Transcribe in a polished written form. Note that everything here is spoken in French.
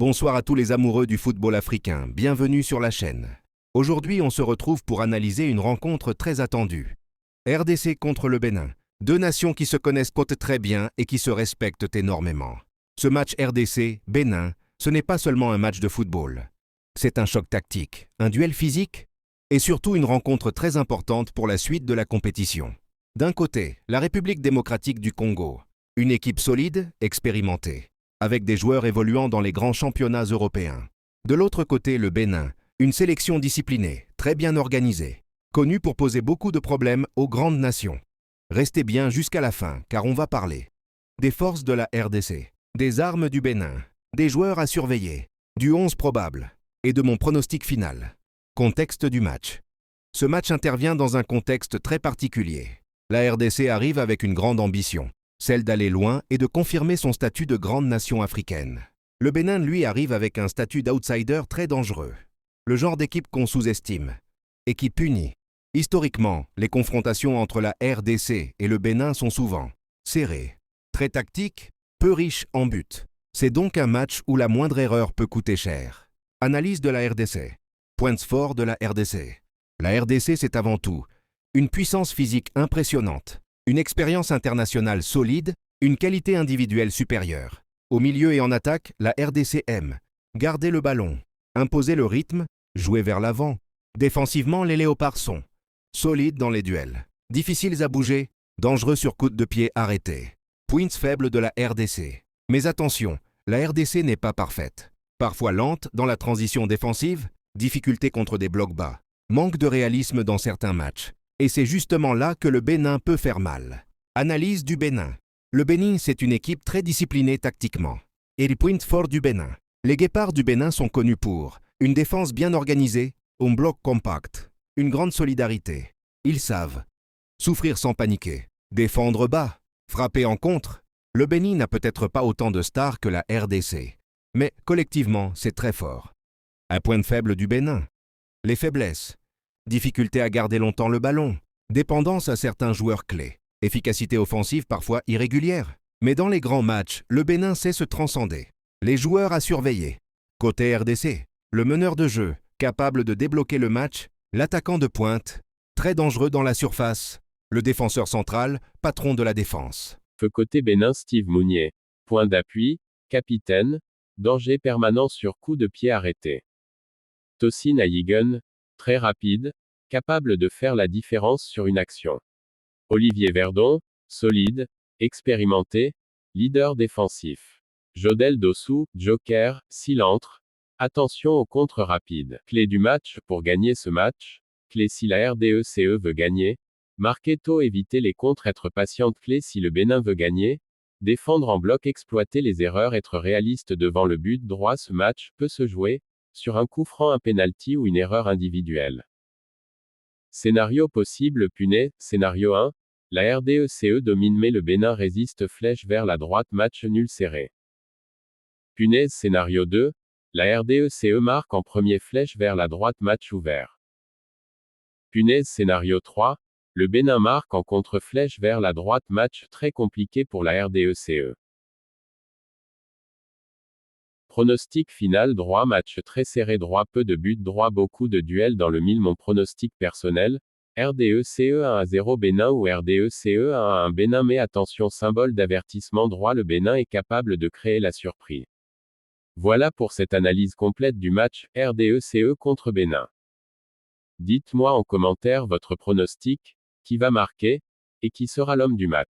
Bonsoir à tous les amoureux du football africain, bienvenue sur la chaîne. Aujourd'hui, on se retrouve pour analyser une rencontre très attendue. RDC contre le Bénin, deux nations qui se connaissent très bien et qui se respectent énormément. Ce match RDC-Bénin, ce n'est pas seulement un match de football. C'est un choc tactique, un duel physique et surtout une rencontre très importante pour la suite de la compétition. D'un côté, la République démocratique du Congo, une équipe solide, expérimentée, avec des joueurs évoluant dans les grands championnats européens. De l'autre côté, le Bénin, une sélection disciplinée, très bien organisée, connue pour poser beaucoup de problèmes aux grandes nations. Restez bien jusqu'à la fin, car on va parler des forces de la RDC, des armes du Bénin, des joueurs à surveiller, du 11 probable et de mon pronostic final. Contexte du match. Ce match intervient dans un contexte très particulier. La RDC arrive avec une grande ambition, celle d'aller loin et de confirmer son statut de grande nation africaine. Le Bénin, lui, arrive avec un statut d'outsider très dangereux. Le genre d'équipe qu'on sous-estime. Équipe unie. Historiquement, les confrontations entre la RDC et le Bénin sont souvent serrées, très tactiques, peu riches en buts. C'est donc un match où la moindre erreur peut coûter cher. Analyse de la RDC. Points forts de la RDC. La RDC, c'est avant tout une puissance physique impressionnante, une expérience internationale solide, une qualité individuelle supérieure. Au milieu et en attaque, la RDC aime garder le ballon, imposer le rythme, jouer vers l'avant. Défensivement, les Léopards sont solides dans les duels, difficiles à bouger, dangereux sur coups de pied arrêtés. Points faibles de la RDC. Mais attention, la RDC n'est pas parfaite. Parfois lente dans la transition défensive, difficulté contre des blocs bas, manque de réalisme dans certains matchs. Et c'est justement là que le Bénin peut faire mal. Analyse du Bénin. Le Bénin, c'est une équipe très disciplinée tactiquement. Et les points forts du Bénin. Les Guépards du Bénin sont connus pour une défense bien organisée, un bloc compact, une grande solidarité. Ils savent souffrir sans paniquer, défendre bas, frapper en contre. Le Bénin n'a peut-être pas autant de stars que la RDC, mais collectivement, c'est très fort. Un point faible du Bénin. Les faiblesses. Difficulté à garder longtemps le ballon, dépendance à certains joueurs clés, efficacité offensive parfois irrégulière. Mais dans les grands matchs, le Bénin sait se transcender. Les joueurs à surveiller. Côté RDC, le meneur de jeu, capable de débloquer le match, l'attaquant de pointe, très dangereux dans la surface, le défenseur central, patron de la défense. Feu côté Bénin, Steve Mounier. Point d'appui, capitaine, danger permanent sur coup de pied arrêté. Tosin Ayigun, très rapide, capable de faire la différence sur une action. Olivier Verdon, solide, expérimenté, leader défensif. Jodel Dossou, joker, cilantre. Attention aux contres rapides. Clé du match, pour gagner ce match. Clé si la RDC veut gagner. Marquer tôt, éviter les contres, être patiente. Clé si le Bénin veut gagner. Défendre en bloc, exploiter les erreurs, être réaliste devant le but droit. Ce match peut se jouer sur un coup franc, un penalty ou une erreur individuelle. Scénario possible. Punaise, scénario 1. La RDC domine mais le Bénin résiste, flèche vers la droite, match nul serré. Punaise, scénario 2. La RDC marque en premier, flèche vers la droite, match ouvert. Punaise, scénario 3. Le Bénin marque en contre, flèche vers la droite, match très compliqué pour la RDC. Pronostic final droit, match très serré droit, peu de buts droit, beaucoup de duels dans le mille. Mon pronostic personnel, RDC 1-0 Bénin ou RDC 1-1 Bénin, mais attention, symbole d'avertissement droit, le Bénin est capable de créer la surprise. Voilà pour cette analyse complète du match RDC contre Bénin. Dites-moi en commentaire votre pronostic, qui va marquer, et qui sera l'homme du match.